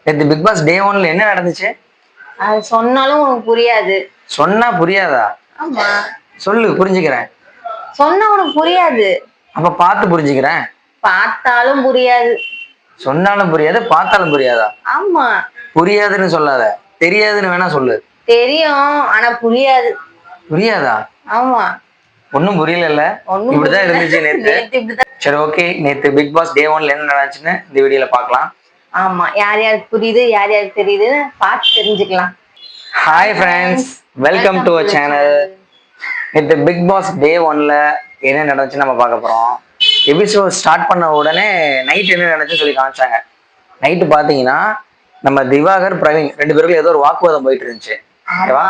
நேத்து big Boss day 1ல என்ன நடந்துச்சு? அது சொன்னாலும் உனக்கு புரியாது. சொன்னா புரியாதா? ஆமா. சொல்லு புரிஞ்சுக்கிறேன். சொன்னா உனக்கு புரியாது. அப்ப பார்த்து புரிஞ்சுக்கிறேன். பார்த்தாலும் புரியாது. சொன்னாலும் புரியாது, பார்த்தாலும் புரியாதா? ஆமா. புரியாதுன்னு சொல்லாத, தெரியாதுன்னு வேணா சொல்லு. தெரியும் ஆனா புரியாது. புரியாதா? ஆமா. ஒன்னும் புரியல. இப்படிதான் இருந்துச்சு நேத்து. சரி, ஓகே. நேத்து பிக் பாஸ் டே 1ல என்ன நடந்துச்சுன்னு இந்த வீடியோல பார்க்கலாம். ஆமா, யார் யாருக்கு புரியுது யார் யாருக்கு தெரியுதுன்னு பார்த்து தெரிஞ்சுக்கலாம். Hi friends, welcome to our channel. நேற்று பிக் பாஸ் டே 1ல என்ன நடந்துச்சுன்னு நம்ம பார்க்க போகிறோம். எபிசோட் ஸ்டார்ட் பண்ண உடனே நைட் என்ன நடந்துச்சுன்னு சொல்லி காமிச்சாங்க. நைட்டு பார்த்தீங்கன்னா நம்ம திவாகர் பிரவீன் ரெண்டு பேருக்கும் ஏதோ ஒரு வாக்குவாதம் போயிட்டு இருந்துச்சு.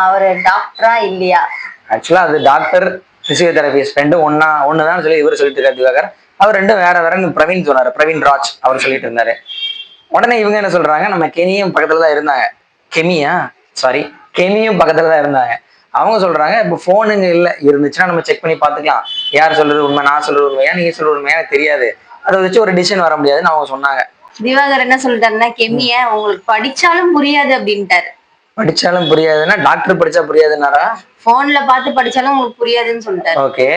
அவரு டாக்டரா இல்லையா? ஆக்சுவலா அது டாக்டர் பிசியோதெரபிஸ்ட் ரெண்டும் ஒண்ணுதான் சொல்லி இவர் சொல்லிட்டு இருக்காரு திவாகர். அவர் ரெண்டும் வேற வேறன்னு பிரவீன் சொன்னாரு, பிரவீன் ராஜ் அவர் சொல்லிட்டு இருந்தாரு. உடனே இவங்க என்ன சொல்றாங்க, நம்ம கெமியும் பக்கத்துல தான் இருந்தாங்க. கெமியும் பக்கத்துல தான் இருந்தாங்க. அவங்க சொல்றாங்க, இப்போ போனுங்க இல்ல இருந்துச்சுன்னா நம்ம செக் பண்ணி பாத்துக்கலாம், யார் சொல்றது உண்மை, நான் சொல்றது உண்மையா, நீங்க சொல்றது உண்மையா எனக்கு தெரியாது, அதை வச்சு ஒரு டிசிஷன் வர முடியாதுன்னு அவங்க சொன்னாங்க. திவாகர் என்ன சொல்லிட்டாருன்னா, கெமிய உங்களுக்கு படிச்சாலும் புரியாது அப்படின்ட்டாரு. படிச்சாலும் புரியாதுன்னா டாக்டர் படிச்சா புரியாதுன்னாரா? போன்ல பார்த்து படிச்சாலும் உங்களுக்கு புரியாதுன்னு சொல்லிட்டாரு. ஓகே,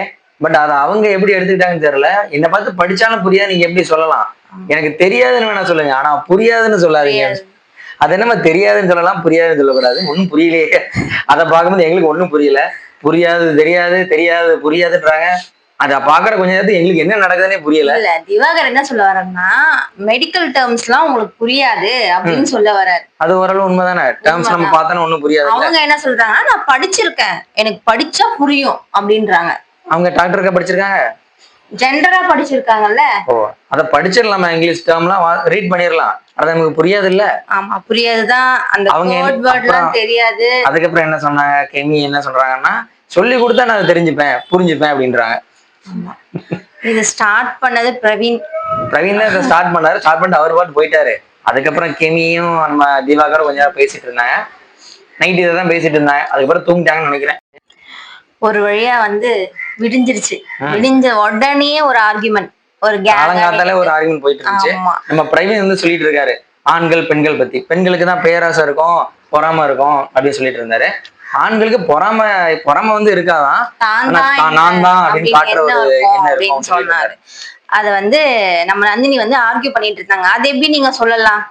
பட் அதை அவங்க எப்படி எடுத்துக்கிட்டாங்கன்னு தெரியல. என்னை பார்த்து படிச்சாலும் புரியாது நீங்க எப்படி சொல்லலாம்? எனக்கு தெரியாதுன்னு வேணா சொல்லுங்க, ஆனா புரியாதுன்னு சொல்லாதீங்க. அது என்னமா தெரியாதுன்னு சொல்லலாம், புரியாதுன்னு சொல்லக்கூடாது. ஒன்னும் புரியலையே. அதை பார்க்கும்போது எங்களுக்கு ஒன்னும் புரியல. புரியாது தெரியாது, தெரியாது புரியாதுன்றாங்க. அதை பாக்குற கொஞ்ச நேரத்துக்கு எங்களுக்கு என்ன நடக்குதுன்னே புரியல. இல்ல, திவாகர் என்ன சொல்ல வர்றாருன்னா, மெடிக்கல் டேர்ம்ஸ் எல்லாம் உங்களுக்கு புரியாது அப்படின்னு சொல்ல வர்றாரு. அது ஓரளவு உண்மைதானே. டேர்ம்ஸ் நம்ம பார்த்தோன்னா ஒன்னும் புரியாது. அவங்க என்ன சொல்றாங்கன்னா, நான் படிச்சிருக்கேன், எனக்கு படிச்சா புரியும் அப்படின்றாங்க. அவங்க டாக்டருக்கா படிச்சிருக்காங்க? ஜெண்டரா படிச்சிருக்காங்கல்ல. ஓ, அதை படிச்சிடலாமா? இங்கிலீஷ் டேர்ம்லாம் ரீட் பண்ணிடலாம். அது நமக்கு புரியாது இல்ல. ஆமா, புரியாதுதான். அந்த கோட் வேர்ட்லாம் தெரியாது. அதுக்கப்புறம் என்ன சொன்னாங்க, கெமி என்ன சொல்றாங்கன்னா, சொல்லி கொடுத்தா நான் தெரிஞ்சுப்பேன் புரிஞ்சுப்பேன் அப்படின்றாங்க. இது ஸ்டார்ட் பண்ணது பிரவீன் தான் இதை ஸ்டார்ட் பண்ணாரு. ஸ்டார்ட் பண்ணிட்டு அவர் பாட்டு போயிட்டாரு. அதுக்கப்புறம் கெமியும் நம்ம திவாகரும் கொஞ்ச நேரம் பேசிட்டு இருந்தாங்க. நைட் இதை தான் பேசிட்டு இருந்தாங்க. அதுக்கப்புறம் தூங்கிட்டாங்கன்னு நினைக்கிறேன். ஒரு வழியா விடிஞ்சிருச்சு. விடிஞ்ச உடனே ஒரு ஆர்குமெண்ட், ஒரு காலங்காத்தால ஒரு ஆர்குமெண்ட் போயிட்டு இருந்துச்சு. நம்ம பிரவீன் சொல்லிட்டு இருக்காரு, ஆண்கள் பெண்கள் பத்தி. பெண்களுக்கு தான் பேராசை இருக்கும், பொறாம இருக்கும் அப்படின்னு சொல்லிட்டு இருந்தாரு. ஆண்களுக்கு பொறாம இருக்காதான், நான் தான் அப்படின்னு காட்டுற ஒரு என்ன இருக்கும் சொன்னாரு. அத நம்ம நந்தினி ஆர்கியூ பண்ணிட்டு இருந்தாங்க. அது எப்படி நீங்க சொல்லலாம்?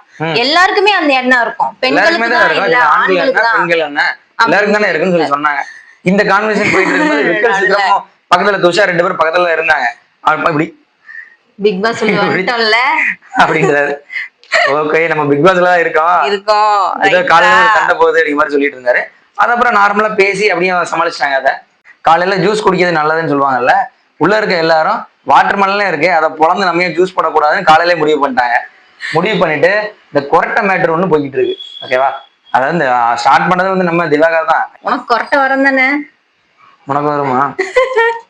எல்லாருக்குமே அந்த எண்ணம் இருக்கும். பெண்களுக்கு தான் இல்ல, ஆண்களுக்கு தான், பெண்கள் என்ன எல்லாருக்கும் தானே இருக்குன்னு சொல்லி சொன்னாங்க. இந்த கான்வர்சேஷன் போயிட்டு இருக்கும்போது பக்கத்துல துஷா ரெண்டு பேரும் பக்கத்துல இருந்தாங்க. இப்படி பிக் பாஸ் சொல்லிட்டோம்ல அப்படின்றாரு. ஓகே, நம்ம பிக் பாஸ்ல தான் இருக்கோம், ஏதோ காலையில சண்டை போகுது அப்படிங்கிற மாதிரி சொல்லிட்டு இருந்தாரு. அதுக்கப்புறம் நார்மலா பேசி அப்படியே சமாளிச்சிட்டாங்க. அதை காலையில ஜூஸ் குடிக்கிறது நல்லதுன்னு சொல்லுவாங்கல்ல, உள்ள இருக்க எல்லாரும் வாட்டர் மெலனே இருக்கு, அதை பொழந்து நம்ம ஏன் ஜூஸ் போடக்கூடாதுன்னு காலையில முடிவு பண்ணிட்டாங்க. முடிவு பண்ணிட்டு இந்த கொரட்டை மேட்டர் ஒண்ணு போய்கிட்டு இருக்கு. ஓகேவா? அதாவது இந்த ஸ்டார்ட் பண்ணது நம்ம திவாகர் தான். உனக்கு கொரட்டை வரும் தானே? உனக்கு வருமா?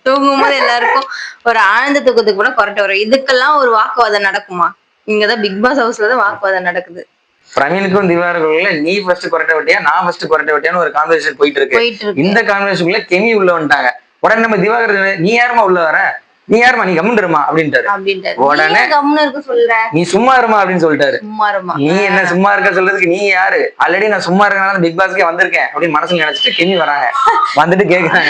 தூங்கும் போது எல்லாருக்கும் ஒரு ஆனந்த தூக்கத்துக்கு கூட கொரட்டை வரும். இதுக்கெல்லாம் ஒரு வாக்குவாதம் நடக்குமா? இங்கதான் பிக் பாஸ் ஹவுஸ்லதான் வாக்குவாதம் நடக்குது. பிரவீனுக்கும் திவாகருக்குள்ள நீ ஃபர்ஸ்ட் கொரட்டை வெட்டியா நான் ஃபர்ஸ்ட் கொரட்டை வெட்டியான்னு ஒரு கான்வர்சேஷன் போயிட்டு இருக்கு. இந்த கான்வர்சேஷனுக்குள்ள கெமி உள்ள வந்துட்டாங்க. உடனே நம்ம திவாகர், நீ யாருமா உள்ள வர, நீ யாருமா, நீ கம்முன்னு இருமா அப்படின்ட்டாரு. உடனே நீ சும்மா இருமா அப்படின்னு சொல்லிட்டாரு. நீ என்ன சும்மா இருக்க சொல்றதுக்கு நீ யாரு? ஆல்ரெடி நான் சும்மா இருக்கனால பிக் பாஸ்க்கே வந்திருக்கேன் அப்படின்னு மனசுல நினைச்சிட்டு கெமி வராங்க. வந்துட்டு கேக்குறாங்க,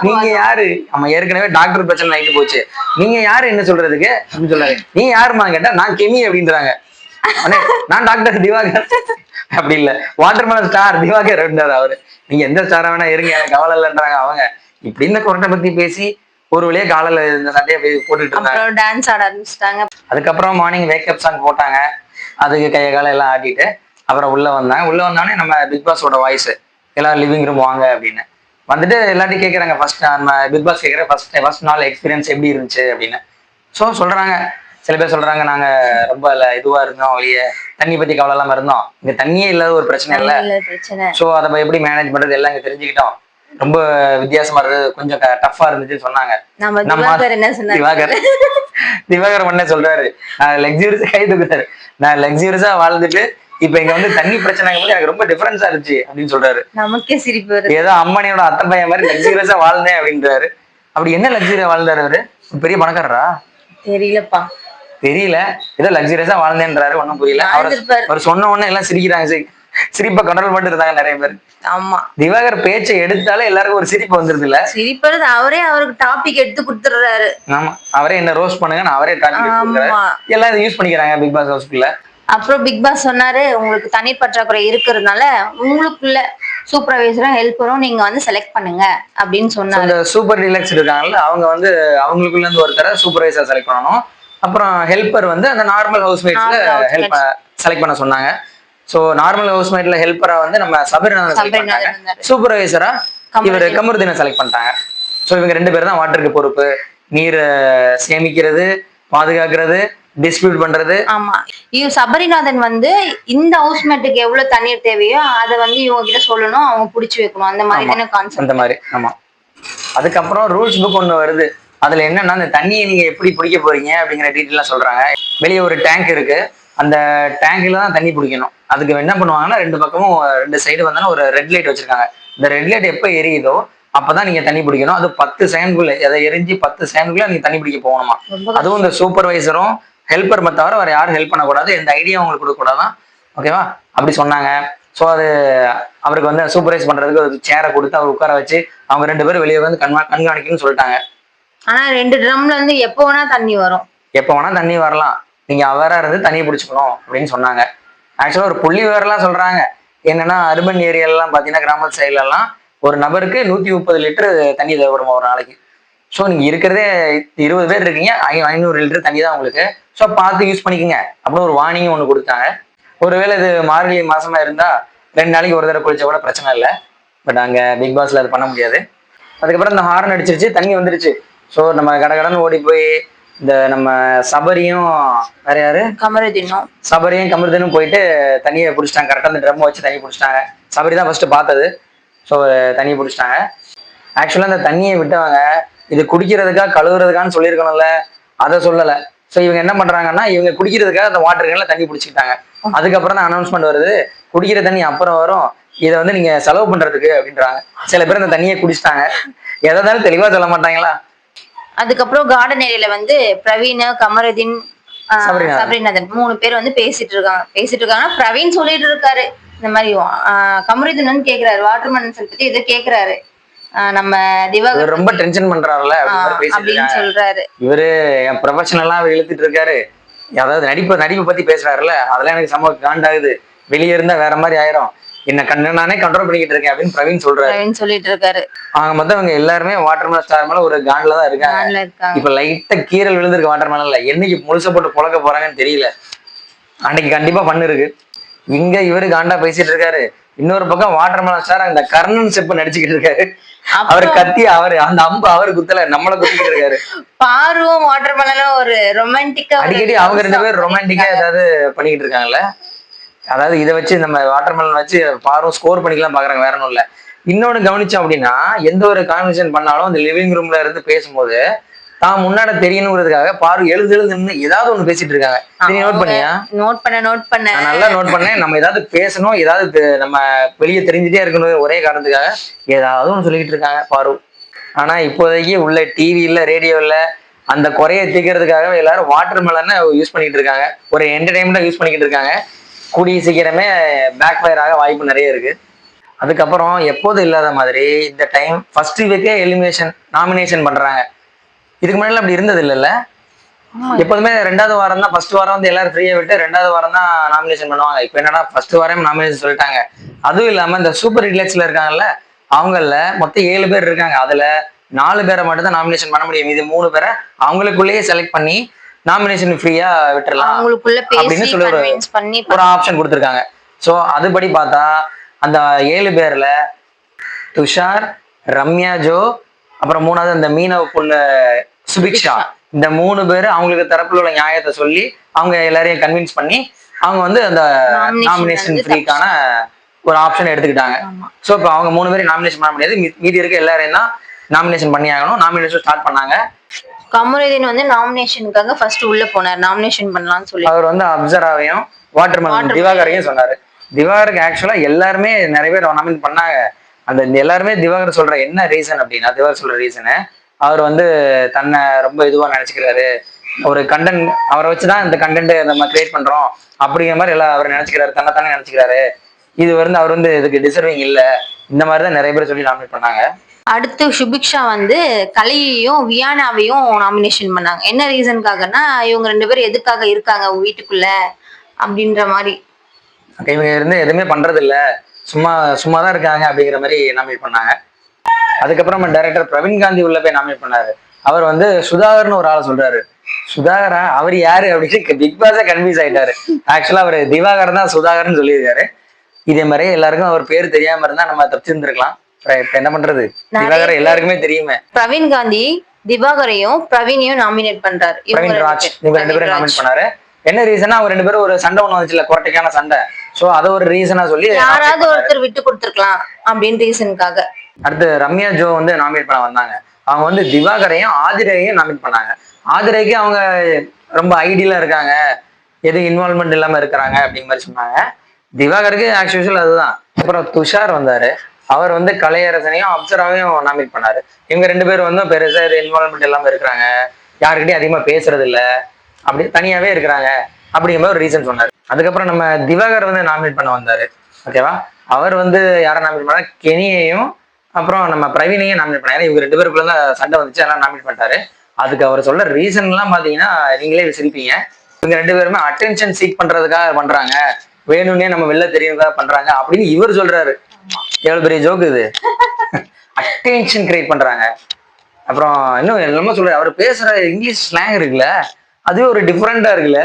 நீங்க யாரு? நம்ம ஏற்கனவே டாக்டர் பிரச்சனை நைட்டு போச்சு, நீங்க யாரு என்ன சொல்றதுக்கு அப்படின்னு சொல்றாரு. நீ யாருமா கேட்டா நான் கெமி அப்படின்றாங்க. நான் டாக்டர் திவாகர். அப்படி இல்ல, வாட்டர் மேலன் ஸ்டார் திவாகர் இருந்தாரு அவரு. நீங்க எந்த ஸ்டாரா வேணா இருங்க, எனக்கு கவலை இல்லைன்றாங்க அவங்க. இப்படி இந்த கொரட்டை பத்தி பேசி ஒரு வழியா காலையில இந்த சண்டையை போட்டுட்டு இருந்தாங்க. டான்ஸ் ஆட ஆரம்பிச்சிட்டாங்க. அதுக்கப்புறம் மார்னிங் வேக்கப் சாங் போட்டாங்க. அதுக்கு கைய கால எல்லாம் ஆட்டிட்டு அப்புறம் உள்ள வந்தோடனே நம்ம பிக் பாஸோட வாய்ஸ், எல்லாரும் லிவிங் ரூம் வாங்க அப்படின்னு வந்துட்டு எல்லாத்தையும் கேட்கறாங்க. ஃபர்ஸ்ட் நம்ம பிக் பாஸ் கேட்கற ஃபர்ஸ்ட் நாள் எக்ஸ்பீரியன்ஸ் எப்படி இருந்துச்சு அப்படின்னு. ஸோ சொல்றாங்க, சில பேர் சொல்றாங்க, நாங்க ரொம்ப இதுவா இருந்தோம், வெளியே தண்ணி பத்தி கவலை இல்லாம இருந்தோம், இங்க தண்ணியே இல்லாத ஒரு பிரச்சனை இல்லை, ஸோ அதை எப்படி மேனேஜ் பண்றது எல்லாம் இங்க தெரிஞ்சுக்கிட்டோம், ரொம்ப வித்தியாசமா இருந்தது, கொஞ்சம் டஃபா இருந்துச்சுன்னு சொன்னாங்க. திவாகர் என்ன சொல்றாரு, நான் லக்ஸூரியஸா கை தூக்குறாரு, நான் லக்ஸூரியஸா வாழ்ந்துட்டு இப்ப இங்க தண்ணி பிரச்சனை எனக்கு ரொம்ப டிஃபரன்ஸா இருந்துச்சு அப்படின்னு சொல்றாரு. நமக்கே சிரிப்பு வருது. ஏதோ அம்மானியோட அத்தை பையன் மாதிரி லக்ஸூரியஸா வாழ்ந்தேன் அப்படின்றாரு. அப்படி என்ன லக்ஸூரியா வாழ்ந்தாரு அவரு? பெரிய பணக்காரரா? தெரியலப்பா. தெரியல, ஏதோ லக்ஸரியஸா வாழ்ந்தேன்றாரு, ஒன்னும் புரியல. அவர் சொன்ன உடனே எல்லாம் சிரிக்கிறாங்க, சிரிப்பை கண்ட்ரோல் பண்ணிட்டு இருந்தாங்க நிறைய பேர். ஆமா, திவாகர் பேச்சை எடுத்தாலே எல்லாருக்கும் ஒரு சிரிப்பு வந்துருது இல்ல? சிரிப்பு அவரே அவருக்கு டாபிக் எடுத்து கொடுத்துறாரு. ஆமா, அவரே என்ன ரோஸ்ட் பண்ணுங்க, அவரே டாபிக் எடுத்து எல்லாம் இதை யூஸ் பண்ணிக்கிறாங்க பிக் பாஸ் ஹவுஸ்க்குள்ள. அப்புறம் பிக் பாஸ் சொன்னாரு, உங்களுக்கு தனி பற்றாக்குறை இருக்கிறதுனால உங்களுக்குள்ள சூப்பர்வைசரும் ஹெல்ப்பரும் நீங்க வந்து செலக்ட் பண்ணுங்க அப்படின்னு சொன்னாரு. இந்த சூப்பர் டீலக்ஸ் இருக்காங்கல்ல, அவங்க வந்து அவங்களுக்குள்ள இருந்து ஒருத்தர சூப்பர்வைசர் செலக்ட் பண்ணணும். அப்புறம் ஹெல்ப்பர் வந்து அந்த நார்மல் ஹவுஸ்மேட்ஸ்ல ஹெல்ப் செலக்ட் பண்ண சொன்னாங்க. சோ நார்மல் ஹவுஸ்மேட்ல ஹெல்ப்பரா வந்து நம்ம சபரிநாதன் செலக்ட் பண்ணாங்க, சூப்பர்வைசரா இவர் கமருதீனை செலக்ட் பண்ணிட்டாங்க. சோ இவங்க 2 பேர் தான் வாட்டருக்கு பொறுப்பு, நீரை சேமிக்கிறது, பாதுகாக்கிறது, டிஸ்ட்ரிபியூட் பண்றது. ஆமா, சபரிநாதன் வந்து இந்த ஹவுஸ்மேட்டுக்கு எவ்வளவு தண்ணீர் தேவையோ அதை வந்து இவங்க கிட்ட சொல்லணும், அவங்க புடிச்சு வைக்கணும், அந்த மாதிரி தானே கான்செப்ட். அந்த மாதிரி. ஆமா, அதுக்கப்புறம் ரூல்ஸ் புக் ஒண்ணு வருது. அதுல என்னன்னா, அந்த தண்ணியை நீங்க எப்படி பிடிக்க போறீங்க அப்படிங்கிற டீட்டெயிலாம் சொல்றாங்க. வெளியே ஒரு டேங்க் இருக்கு, அந்த டேங்க்ல தான் தண்ணி பிடிக்கணும். அதுக்கு என்ன பண்ணுவாங்கன்னா, 2 பக்கமும் 2 சைடு வந்தாலும் ஒரு ரெட் லைட் வச்சிருக்காங்க. இந்த ரெட் லைட் எப்ப எரியுதோ அப்பதான் நீங்க தண்ணி பிடிக்கணும். அது 10 செகண்ட்குள்ள, அதை எரிஞ்சு 10 செகண்ட்குள்ள நீங்க தண்ணி பிடிக்க போகணுமா. அதுவும் இந்த சூப்பர்வைசரும் ஹெல்ப்பர் தவிர வேற யாரும் ஹெல்ப் பண்ணக்கூடாது, எந்த ஐடியா உங்களுக்கு கொடுக்க கூடாதான். ஓகேவா, அப்படி சொன்னாங்க. ஸோ அது அவருக்கு வந்து சூப்பர்வைஸ் பண்றதுக்கு ஒரு சேரை கொடுத்து அவர் உட்கார வச்சு அவங்க 2 பேரும் வெளியே வந்து கண்காணிக்கணும்னு சொல்லிட்டாங்க. ஆனா 2 ட்ரம்ல இருந்து எப்போ வேணா தண்ணி வரும், எப்போ வேணா தண்ணி வரலாம், நீங்க அவரா இருந்து தண்ணியை பிடிச்சிக்கணும் அப்படின்னு சொன்னாங்க. ஆக்சுவலா ஒரு புள்ளி விவரம்லாம் சொல்றாங்க. என்னன்னா, அர்பன் ஏரியாலாம் பாத்தீங்கன்னா, கிராமத்து சைட்ல எல்லாம் ஒரு நபருக்கு 130 லிட்டர் தண்ணி தேவைப்படுமா ஒரு நாளைக்கு. ஸோ நீங்க இருக்கிறதே 20 பேர் இருக்கீங்க, 500 லிட்டர் தண்ணி தான் உங்களுக்கு. ஸோ பார்த்து யூஸ் பண்ணிக்கோங்க அப்படின்னு ஒரு வார்னிங் ஒன்று கொடுத்தாங்க. ஒருவேளை இது மார்கழி மாசமா இருந்தா 2 நாளைக்கு ஒரு தடவை குளிச்சா கூட பிரச்சனை இல்லை. பட் அங்க பிக் பாஸ்ல அது பண்ண முடியாது. அதுக்கப்புறம் இந்த ஹார்ன் அடிச்சிருச்சு, தண்ணி வந்துருச்சு. ஸோ நம்ம கடகடன்னு ஓடி போய் இந்த நம்ம சபரியும் வேற யாரு, சபரியும் கமருதீனும் போயிட்டு தண்ணியை பிடிச்சிட்டாங்க. கரெக்டாக அந்த ட்ரம் வச்சு தண்ணி பிடிச்சிட்டாங்க. சபரி தான் ஃபர்ஸ்ட் பார்த்தது. ஸோ தண்ணியை பிடிச்சிட்டாங்க. ஆக்சுவலா அந்த தண்ணியை விட்டவங்க இது குடிக்கிறதுக்கா கழுவுறதுக்கான்னு சொல்லியிருக்கணும்ல, அதை சொல்லலை. ஸோ இவங்க என்ன பண்றாங்கன்னா, இவங்க குடிக்கிறதுக்காக அந்த வாட்டர் கேன்ல தண்ணி பிடிச்சிக்கிட்டாங்க. அதுக்கப்புறம் தான் அனௌன்ஸ்மெண்ட் வருது, குடிக்கிற தண்ணி அப்புறம் வரும், இதை வந்து நீங்க செலவு பண்றதுக்கு அப்படின்றாங்க. சில பேர் அந்த தண்ணியை குடிச்சிட்டாங்க. எதாவது தெளிவா சொல்ல மாட்டாங்களா. அதுக்கப்புறம் கார்டன் ஏரியால வந்து பிரவீன், கமருதீன், சபரிநாதன் 3 பேர் வந்து பேசிட்டு இருக்காங்க. பிரவீன் சொல்லிட்டு இருக்காரு இந்த மாதிரி, கமருதீன் வந்து கேக்குறாரு, வாட்டர்மேன் பத்தி ஏதோ கேக்குறாரு, நம்ம திவாகர் ரொம்ப டென்ஷன் பண்றாருல அப்படின்னு சொல்றாரு. இவரு என் ப்ரொஃபஷனலா இழுத்துட்டு இருக்காரு. அதாவது நடிப்பை பத்தி பேசுறாருல, அதெல்லாம் எனக்கு சம காண்டாகுது. வெளியே இருந்தா வேற மாதிரி ஆயிரும், என்ன நானே கண்ட்ரோல் பண்ணிக்கிட்டு இருக்கேன் அப்படின்னு பிரவீன் சொல்லிட்டு இருக்காரு. அவங்க மொத்தம் அவங்க எல்லாருமே வாட்டர்மேன் ஸ்டார் மேல ஒரு காண்ட்ல தான் இருக்காங்க. இப்ப லைட்டா கீரல் விழுந்திருக்கு வாட்டர்மேன். இல்ல என்னைக்கு முழுச போட்டு புழக்க போறாங்கன்னு தெரியல. அன்னைக்கு கண்டிப்பா பண்ணு இருக்கு. இங்க இவரு காண்டா பேசிட்டு இருக்காரு. இன்னொரு பக்கம் வாட்டர்மேன் ஸ்டார் அந்த கர்ணன் செப்பு நடிச்சுக்கிட்டு இருக்காரு. அவர் கத்தி அந்த அம்பு அவரு குத்தல, நம்மள குத்திக்கிட்டு இருக்காரு. பாருவும் வாட்டர்மேனும் ஒரு ரொமான்டிக்கா அடிக்கடி அவங்க 2 பேரும் ரொமான்டிக்கா ஏதாவது பண்ணிக்கிட்டு இருக்காங்கல்ல. அதாவது இதை வச்சு நம்ம வாட்டர்மெலன் வச்சு பாரும் ஸ்கோர் பண்ணிக்கலாம் பாக்குறாங்க, வேற ஒன்றும் இல்ல. இன்னொன்னு கவனிச்சோம் அப்படின்னா, எந்த ஒரு கான்வர்சேஷன் பண்ணாலும் அந்த லிவிங் ரூம்ல இருந்து பேசும்போது தான் முன்னாடி தெரியணுங்கிறதுக்காக பாரு எழுந்து ஏதாவது ஒண்ணு பேசிட்டு இருக்காங்க. நோட் பண்ணியா? நோட் பண்ண நல்லா நோட் பண்ணேன். நம்ம ஏதாவது பேசணும், ஏதாவது நம்ம வெளியே தெரிஞ்சுட்டே இருக்கணும் ஒரே காரணத்துக்காக ஏதாவது ஒண்ணு சொல்லிக்கிட்டு இருக்காங்க பாரு. ஆனா இப்போதைக்கு உள்ள டிவியில ரேடியோல அந்த குறைய தீர்க்கறதுக்காக எல்லாரும் வாட்டர்மெலனை யூஸ் பண்ணிட்டு இருக்காங்க, ஒரு என்டர்டைன்மெண்டா யூஸ் பண்ணிக்கிட்டு இருக்காங்க. கூடிய சீக்கிரமே பேக் ஃபயர் ஆக வாய்ப்பு நிறைய இருக்கு. அதுக்கப்புறம் எப்போதும் இல்லாத மாதிரி இந்த டைம் ஃபர்ஸ்ட் வீக்கே நாமினேஷன் பண்றாங்க. இதுக்கு முன்னாடி அப்படி இருந்தது இல்லைல்ல. எப்போதுமே 2வது வாரம் தான், ஃபர்ஸ்ட் வாரம் வந்து எல்லாரும் ஃப்ரீயா விட்டு 2வது வாரம் தான் நாமினேஷன் பண்ணுவாங்க. இப்போ என்னன்னா ஃபர்ஸ்ட் வாரம் நாமினேஷன் சொல்லிட்டாங்க. அதுவும் இல்லாம இந்த சூப்பர் ரிலாக்ஸ்ல இருக்காங்கல்ல, அவங்கள மொத்தம் 7 பேர் இருக்காங்க. அதுல 4 பேரை மட்டும் தான் நாமினேஷன் பண்ண முடியும். இது 3 பேரை அவங்களுக்குள்ளேயே செலக்ட் பண்ணி நாமினேஷன் ஃப்ரீயா விட்டுறலாம் அப்படின்னு சொல்லி ஒரு ஆப்ஷன் கொடுத்துருக்காங்க. ஸோ அதுபடி பார்த்தா அந்த 7 பேர்ல துஷார், ரம்யா ஜோ, அப்புறம் 3வது அந்த மீனவ பொண்ணு சுபிக்ஷா, இந்த 3 பேர் அவங்களுக்கு தரப்புல உள்ள நியாயத்தை சொல்லி அவங்க எல்லாரையும் கன்வின்ஸ் பண்ணி அவங்க வந்து அந்த நாமினேஷன் ஃப்ரீக்கான ஒரு ஆப்ஷன் எடுத்துக்கிட்டாங்க. ஸோ இப்போ அவங்க 3 பேரும் நாமினேஷன் பண்ண முடியாது, மீதி இருக்க எல்லாரையும் தான் நாமினேஷன் பண்ணி ஆகணும். நாமினேஷன் ஸ்டார்ட் பண்ணாங்க. கமருதீன் வந்து நாமினேஷனுக்காக ஃபர்ஸ்ட் உள்ள போனார், நாமினேஷன் பண்ணலாம்னு சொல்லி. அவர் வந்து அப்சராவையும் வாட்டர்மெலன் திவாகரையும் சொன்னாரு. திவாகருக்கு ஆக்சுவலா எல்லாருமே நிறைய பேர் நாமினேட் பண்ணாங்க. அந்த எல்லாருமே திவாகர் சொல்ற என்ன ரீசன் அப்படின்னா, திவாகர் சொல்ற ரீசனு அவர் வந்து தன்னை ரொம்ப இதுவா நினைச்சுக்கிறாரு, ஒரு கண்டென்ட் அவரை வச்சுதான் இந்த கண்டென்ட் நம்ம கிரியேட் பண்றோம் அப்படிங்கிற மாதிரி எல்லாம் அவர் நினைச்சுக்கிறாரு, தன்னைத்தானே நினைச்சுக்கிறாரு. இது வந்து அவர் வந்து இதுக்கு டிசர்விங் இல்ல, இந்த மாதிரிதான் நிறைய பேர் சொல்லி நாமினேட் பண்ணாங்க. அடுத்து சுபிக்ஷா வந்து கலையையும் வியானாவையும் நாமினேஷன் பண்ணாங்க. என்ன ரீசனுக்காகனா இவங்க 2 பேரும் எதுக்காக இருக்காங்க வீட்டுக்குள்ள அப்படின்ற மாதிரி. இவங்க இருந்து எதுவுமே பண்றது இல்ல, சும்மாதான் இருக்காங்க அப்படிங்கிற மாதிரி நாமினேட் பண்ணாங்க. அதுக்கப்புறம் டைரக்டர் பிரவீன் காந்தி உள்ள போய் நாமினேட் பண்ணாரு. அவர் வந்து சுதாகர்னு ஒரு ஆளை சொல்றாரு. சுதாகரா அவர் யாரு அப்படின்னு பிக் பாஸே கன்ஃபியூஸ் ஆயிட்டாரு. ஆக்சுவலா அவர் திவாகர் தான் சுதாகர்னு சொல்லியிருக்காரு. இதே மாதிரி எல்லாருக்கும் அவர் பேர் தெரியாம இருந்தா நம்ம தப்பிச்சிருந்திருக்கலாம். இப்ப என்ன பண்றது, திவாகர் எல்லாருக்குமே தெரியுமே. பிரவீன் காந்தி திவாகரையும் பிரவீனையும் நாமினேட் பண்றாரு. பிரவீன் ராஜ் இவங்க 2 பேரும் நாமினேட் பண்ணாரு. என்ன ரீசனா அவங்க 2 பேரும் ஒரு சண்டை ஒண்ணு வந்துச்சுல, கொரட்டைக்கான சண்டை. சோ அதை ஒரு ரீசனா சொல்லி யாராவது ஒருத்தர் விட்டு கொடுத்துருக்கலாம் அப்படின்னு ரீசனுக்காக. அடுத்து ரம்யா ஜோ வந்து நாமினேட் பண்ண வந்தாங்க. அவங்க வந்து திவாகரையும் ஆதிரையும் நாமினேட் பண்ணாங்க. ஆதிரைக்கு அவங்க ரொம்ப ஐடியலா இருக்காங்க, எது இன்வால்மெண்ட் இல்லாம இருக்கிறாங்க அப்படிங்கிற மாதிரி சொன்னாங்க. திவாகருக்கு ஆக்சுவல் அதுதான். அப்புறம் துஷார் வந்தாரு. அவர் வந்து கலையரசனையும் அப்சராவையும் நாமினேட் பண்ணாரு. இவங்க 2 பேரும் வந்து பெருசா இன்வால்மெண்ட் இல்லாம இருக்கிறாங்க, யாருக்கிட்டையும் அதிகமா பேசுறது இல்ல, அப்படி தனியாவே இருக்கிறாங்க அப்படிங்கிற மாதிரி ஒரு ரீசன் சொன்னாரு. அதுக்கப்புறம் நம்ம திவாகர் வந்து நாமினேட் பண்ண வந்தாரு. ஓகேவா, அவர் வந்து யாரை நாமினேட் பண்ணாரு, கெனியையும் அப்புறம் நம்ம பிரவீனையும் நாமினேட் பண்ணாரு. இவங்க 2 பேருக்குள்ள தான் சண்டை வந்துச்சு, எல்லாம் நாமினேட் பண்ணிட்டாரு. அதுக்கு அவர் சொல்ற ரீசன் எல்லாம் பாத்தீங்கன்னா நீங்களே சிரிப்பீங்க. இவங்க 2 பேருமே அட்டென்ஷன் சீக் பண்றதுக்காக பண்றாங்க, வேணும்னே நம்ம வெளில தெரியறதுக்காக பண்றாங்க அப்படின்னு இவர் சொல்றாரு. எவ்வளவு பெரிய ஜோக்கு இது, அட்டென்ஷன் கிரியேட் பண்றாங்க. அப்புறம் இன்னும் எல்லாமே சொல்றாரு. அவர் பேசுற இங்கிலீஷ் ஸ்லாங் இருக்குல்ல, அதுவே ஒரு டிஃப்ரெண்டா இருக்குல்ல.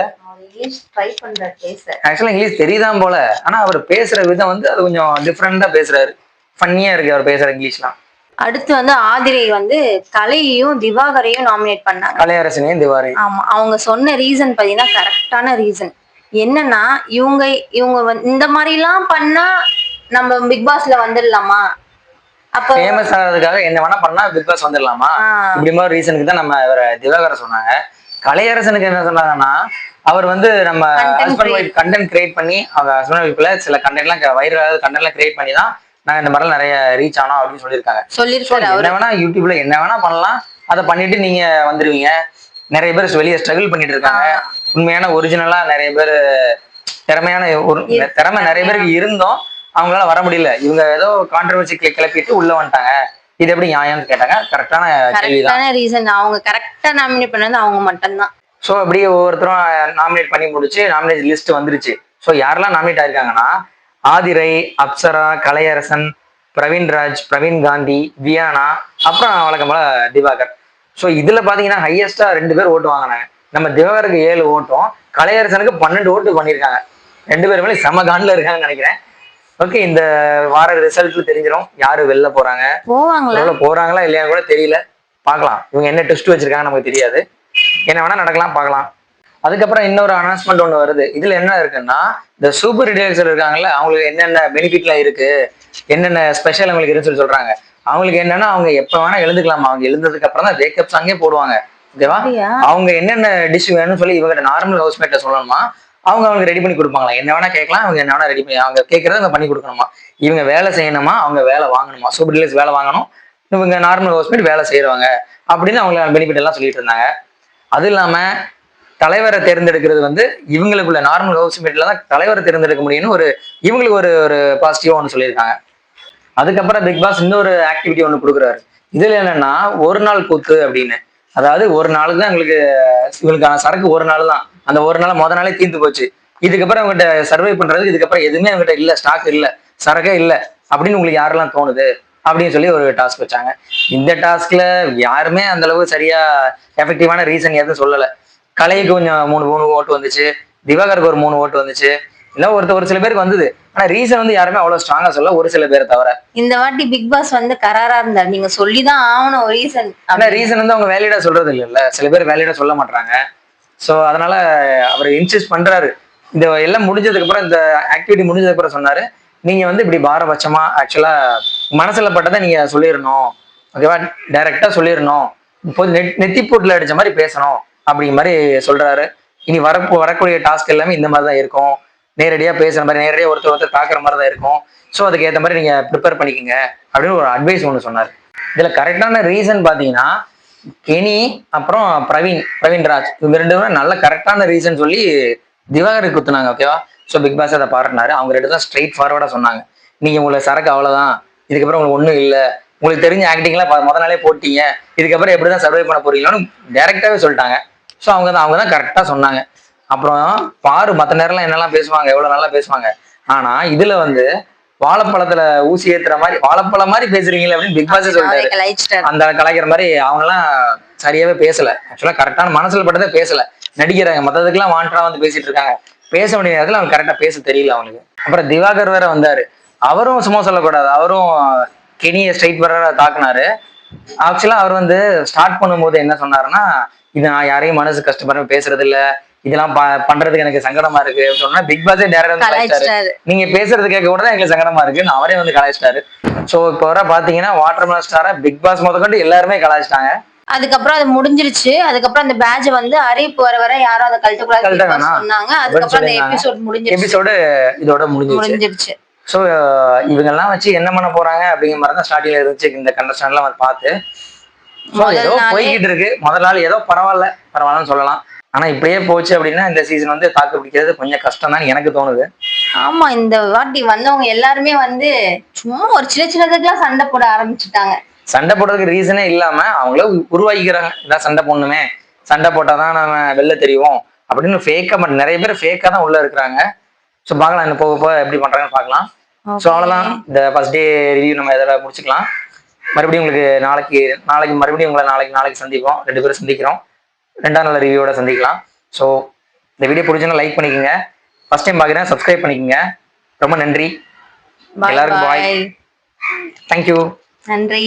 ஆக்சுவலா இங்கிலீஷ் தெரியுதான் போல, ஆனா அவர் பேசுற விதம் வந்து அது கொஞ்சம் டிஃப்ரெண்டா பேசுறாரு, ஃபன்னியா இருக்கு அவர் பேசுற இங்கிலீஷ்லாம். அடுத்து வந்து ஆதிரை வந்து கலையையும் திவாகரையும் நாமினேட் பண்ணாங்க. கலையரசனையும் திவாகரையும். ஆமா, அவங்க சொன்ன ரீசன் பாத்தீங்கன்னா கரெக்டான ரீசன். என்னன்னா இவங்க இந்த மாதிரி எல்லாம் பண்ணா நம்ம பிக் பாஸ்ல வந்துடலாமா, அப்ப ஃபேமஸ் ஆகிறதுக்காக என்ன வேணா பண்ணா பிக் பாஸ் வந்துடலாமா, இப்படி மாதிரி ரீசனுக்கு தான் நம்ம திவாகரை சொன்னாங்க. கலையரசனுக்கு என்ன சொன்னாங்கன்னா, அவர் வந்து நம்ம ஹஸ்பண்ட் ஒய்ஃப் கண்டென்ட் கிரியேட் பண்ணி அவங்க ஹஸ்பண்ட் ஒய்ஃப்ல சில கண்டென்ட்லாம் வைரல் கண்டென்ட்லாம் கிரியேட் பண்ணி தான் நாங்க இந்த மாதிரிலாம் நிறைய ரீச் ஆனோம் அப்படின்னு சொல்லியிருக்காங்க. என்ன வேணா யூடியூப்ல என்ன வேணா பண்ணலாம், அதை பண்ணிட்டு நீங்க வந்துருவீங்க. நிறைய பேர் வெளியே ஸ்ட்ரகிள் பண்ணிட்டு இருக்காங்க. உண்மையான ஒரிஜினலா நிறைய பேர் திறமையான ஒரு திறமை நிறைய பேருக்கு இருந்தோம், அவங்களால வர முடியல. இவங்க ஏதோ கான்ட்ரவர்சி கிளப்பிட்டு உள்ள வந்துட்டாங்க. இது எப்படி நியாயம்னு கேட்டாங்க. கரெக்டான ரீசன். அவங்க கரெக்டா நாமினேட் பண்ணது அவங்க மட்டும்தான். ஸோ அப்படியே ஒவ்வொருத்தரும் நாமினேட் பண்ணி முடிச்சு நாமினேட் லிஸ்ட் வந்துருச்சு. ஸோ யாரெல்லாம் நாமினேட் ஆயிருக்காங்கன்னா, ஆதிரை, அப்சரா, கலையரசன், பிரவீன் ராஜ், பிரவீன் காந்தி, வியானா, அப்புறம் வழக்கம் போல திவாகர். ஸோ இதுல பாத்தீங்கன்னா ஹையஸ்டா 2 பேர் ஓட்டு வாங்கினாங்க. நம்ம திவாகருக்கு 7 ஓட்டும், கலையரசனுக்கு 12 ஓட்டு பண்ணியிருக்காங்க. 2 பேருமே செம காண்டில் இருக்காங்கன்னு நினைக்கிறேன். ஓகே, இந்த வார ரிசல்ட்ல தெரிஞ்சிடும் யாரு வெளில போறாங்களா இல்லையான்னு கூட தெரியல, பார்க்கலாம். இவங்க என்ன டெஸ்ட் வச்சிருக்காங்க நமக்கு தெரியாது, என்ன வேணா நடக்கலாம், பார்க்கலாம். அதுக்கப்புறம் இன்னொரு அனௌன்ஸ்மெண்ட் ஒன்று வருது. இதுல என்ன இருக்குன்னா, இந்த சூப்பர் டீலக்ஸர் இருக்காங்கல்ல, அவங்களுக்கு என்னென்ன பெனிஃபிட்லாம் இருக்கு, என்னென்ன ஸ்பெஷல் அவங்களுக்கு இருக்குன்னு சொல்றாங்க. அவங்களுக்கு என்னன்னா, அவங்க எப்ப வேணா எழுந்துக்கலாமா, அவங்க எழுந்ததுக்கு அப்புறம் தான் வேக்கப் சாங்கே போடுவாங்க. ஓகேவா, அவங்க என்னென்ன டிஷ் வேணும்னு சொல்லி இவங்க நார்மல் ஹவுஸ்மேட்ட சொல்லணுமா, அவங்க ரெடி பண்ணி கொடுப்பாங்களா, என்ன வேணா கேட்கலாம், அவங்க என்ன வேணா ரெடி பண்ணி அவங்க கேட்கறத அவங்க பண்ணி கொடுக்கணுமா. இவங்க வேலை செய்யணுமா, அவங்க வேலை வாங்கணுமா, சூப்பர் டீலக்ஸ் வேலை வாங்கணும், இவங்க நார்மல் ஹவுஸ்மேட் வேலை செய்யறவங்க அப்படின்னு அவங்க பெனிஃபிட் எல்லாம் சொல்லிட்டு இருந்தாங்க. அது இல்லாம தலைவரை தேர்ந்தெடுக்கிறது வந்து இவங்களுக்குள்ள நார்மல் ஹவுஸ்மேட்ல தான் தலைவரை தேர்ந்தெடுக்க முடியும்னு இவங்களுக்கு ஒரு பாசிட்டிவா ஒன்று சொல்லியிருக்காங்க. அதுக்கப்புறம் பிக் பாஸ் இன்னொரு ஆக்டிவிட்டி ஒன்று கொடுக்குறாரு. இதுல என்னன்னா, ஒரு நாள் கூத்து அப்படின்னு. அதாவது ஒரு நாளுக்கு தான் இவங்களுக்கான சரக்கு ஒரு நாள் தான். அந்த ஒரு நாள் முத நாளே தீர்ந்து போச்சு. இதுக்கப்புறம் அவங்ககிட்ட சர்வை பண்றதுக்கு இதுக்கப்புறம் எதுவுமே அவங்ககிட்ட இல்ல, ஸ்டாக் இல்ல, சரக்கே இல்ல அப்படின்னு உங்களுக்கு யாரெல்லாம் தோணுது அப்படின்னு சொல்லி ஒரு டாஸ்க் வச்சாங்க. இந்த டாஸ்க்ல யாருமே அந்த அளவுக்கு சரியா எஃபெக்டிவான ரீசன் எதுவும் சொல்லல. கலைக்கு கொஞ்சம் 3 ஓட்டு வந்துச்சு, திவாகருக்கு ஒரு 3 ஓட்டு வந்துச்சு, இல்ல ஒரு சில பேருக்கு வந்தது. ஆனா ரீசன் வந்து யாருமே அவ்வளவு ஸ்ட்ராங்கா சொல்ல, ஒரு சில பேரை தவிர. இந்த வாட்டி பிக் பாஸ் வந்து கராரா இருந்தாரு, நீங்க சொல்லிதான் ஆகணும் ரீசன். ஆனா ரீசன் வந்து அவங்க வேலிடா சொல்றது இல்ல, சில பேர் வேலிடா சொல்ல மாட்டாங்க. சோ அதனால அவர் இன்சிஸ்ட் பண்றாரு. இந்த எல்லாம் முடிஞ்சதுக்கு அப்புறம், இந்த ஆக்டிவிட்டி முடிஞ்சதுக்கு அப்புறம் சொன்னாரு, நீங்க வந்து இப்படி பாரபட்சமா ஆக்சுவலா மனசுல பட்டதை நீங்க சொல்லிடணும், ஓகேவா, டைரக்டா சொல்லிடணும், இப்போ நெத்தி போட்டுல அடிச்ச மாதிரி பேசணும் அப்படிங்கிற மாதிரி சொல்றாரு. இனி வரக்கூடிய டாஸ்க் எல்லாமே இந்த மாதிரி தான் இருக்கும், நேரடியா பேசுற மாதிரி, நேரடியா ஒருத்தர் தாக்குற மாதிரி தான் இருக்கும். ஸோ அதுக்கு ஏற்ற மாதிரி நீங்க ப்ரிப்பேர் பண்ணிக்கோங்க அப்படின்னு ஒரு அட்வைஸ் ஒன்று சொன்னார். இதுல கரெக்டான ரீசன் பாத்தீங்கன்னா, கெனி அப்புறம் பிரவீன்ராஜ் இவங்க 2 பேரும் நல்ல கரெக்டான ரீசன் சொல்லி திவாகருக்கு குத்துனாங்க. ஓகேவா? ஸோ பிக் பாஸ் அதை பாராட்டினாரு. அவங்க 2 தான் ஸ்ட்ரெயிட் ஃபார்வர்டா சொன்னாங்க, நீங்க உங்களுக்கு சரக்கு அவ்வளவுதான், இதுக்கப்புறம் உங்களுக்கு ஒண்ணும் இல்லை, உங்களுக்கு தெரிஞ்ச ஆக்டிங்லாம் முத நாளே போட்டீங்க, இதுக்கப்புறம் எப்படிதான் சர்வை பண்ண போறீங்களான்னு டைரக்டாவே சொல்லிட்டாங்க. ஸோ அவங்க தான் கரெக்டா சொன்னாங்க. அப்புறம் பாரு மற்ற நேரம்லாம் என்னெல்லாம் பேசுவாங்க, எவ்வளவு நல்லா பேசுவாங்க. ஆனா இதுல வந்து வாழைப்பழத்துல ஊசி ஏத்துற மாதிரி வாழைப்பழம் மாதிரி பேசுறீங்களே அப்படின்னு பிக் பாஸ் சொல்லிட்டாரு. அந்த கலாய்க்கிற மாதிரி அவங்க எல்லாம் சரியாவே பேசல. ஆக்சுவலா கரெக்டான மனசுல பட்டதே பேசல, நடிக்கிறாங்க. மத்ததுக்கெல்லாம் வாண்டா வந்து பேசிட்டு இருக்காங்க. பேச வேண்டிய நேரத்துல அவங்க கரெக்டா பேச தெரியல அவனுக்கு. அப்புறம் திவாகர் வேற வந்தாரு. அவரும் சும்மா சொல்லக்கூடாது, அவரும் கெனியை ஸ்ட்ரைட் வர தாக்குனாரு. ஆக்சுவலா அவர் வந்து ஸ்டார்ட் பண்ணும்போது என்ன சொன்னாருன்னா, இது நான் யாரையும் மனசு கஷ்டப்படுற பேசுறது இல்ல, இதெல்லாம் பண்றதுக்கு எனக்கு சங்கடமா இருக்கு சொன்னா பிக் பாஸே டேரக்டா கலாய்ச்சிட்டாரு. நீங்க பேசுறது கேட்க கூட தான் எங்களுக்கு சங்கடமா இருக்குன்னு அவரே வந்து கலாய்ச்சிட்டாரு. சோ இப்போ வர பாத்தீங்கன்னா வாட்டர்மெலன் ஸ்டார பிக் பாஸ் முதற்கொண்டு எல்லாருமே கலாய்ச்சிட்டாங்க. அதுக்கப்புறம் அது முடிஞ்சிருச்சு. அதுக்கப்புறம் அந்த பேட்ச் வந்து அறிவிப்பு வர யாரும் அதை கழட்டக்கூடாது சொன்னாங்க. அதுக்கப்புறம் அந்த எபிசோடு இதோட முடிஞ்சிருச்சு. ஸோ இவங்க எல்லாம் வச்சு என்ன பண்ண போறாங்க அப்படிங்கிற மாதிரி தான் ஸ்டார்டிங்ல இருந்துச்சு. இந்த கண்டஸ்டன்ட் எல்லாம் வந்து பார்த்து ஏதோ போய்கிட்டு இருக்கு. முதல் நாள் ஏதோ பரவாயில்லன்னு சொல்லலாம். ஆனா இப்படியே போச்சு அப்படின்னா இந்த சீசன் வந்து தாக்கு பிடிக்கிறது கொஞ்சம் கஷ்டம் தான் எனக்கு தோணுது. ஆமா, இந்த வாட்டி வந்தவங்க எல்லாருமே வந்து சும்மா ஒரு சின்னதுக்கெல்லாம் சண்டை போட ஆரம்பிச்சுட்டாங்க. சண்டை போடுறதுக்கு ரீசனே இல்லாம அவங்கள உருவாக்கிக்கிறாங்க. இதான் சண்டை போடணுமே, சண்டை போட்டாதான் நம்ம வெளில தெரியும் அப்படின்னு ஃபேக்கா. நிறைய பேர் ஃபேக்கா தான் உள்ள இருக்கிறாங்க. ஸோ பார்க்கலாம், இன்னும் போக எப்படி பண்றாங்கன்னு பார்க்கலாம். ஸோ அவ்வளோதான், இந்த ஃபர்ஸ்ட் டே ரிவ்யூ நம்ம இதோட முடிச்சுக்கலாம். மறுபடியும் உங்களுக்கு நாளைக்கு மறுபடியும் உங்களை நாளைக்கு சந்திப்போம். 2 பேரும் சந்திக்கிறோம். 2ஆம் நாள் ரிவ்யூவோட சந்திக்கலாம். ஸோ இந்த வீடியோ பிடிச்சுன்னா லைக் பண்ணிக்கோங்க. ஃபர்ஸ்ட் டைம் பார்க்குறேன், சப்ஸ்கிரைப் பண்ணிக்கோங்க. ரொம்ப நன்றி எல்லாருக்கும். பாய், தேங்க்யூ, நன்றி.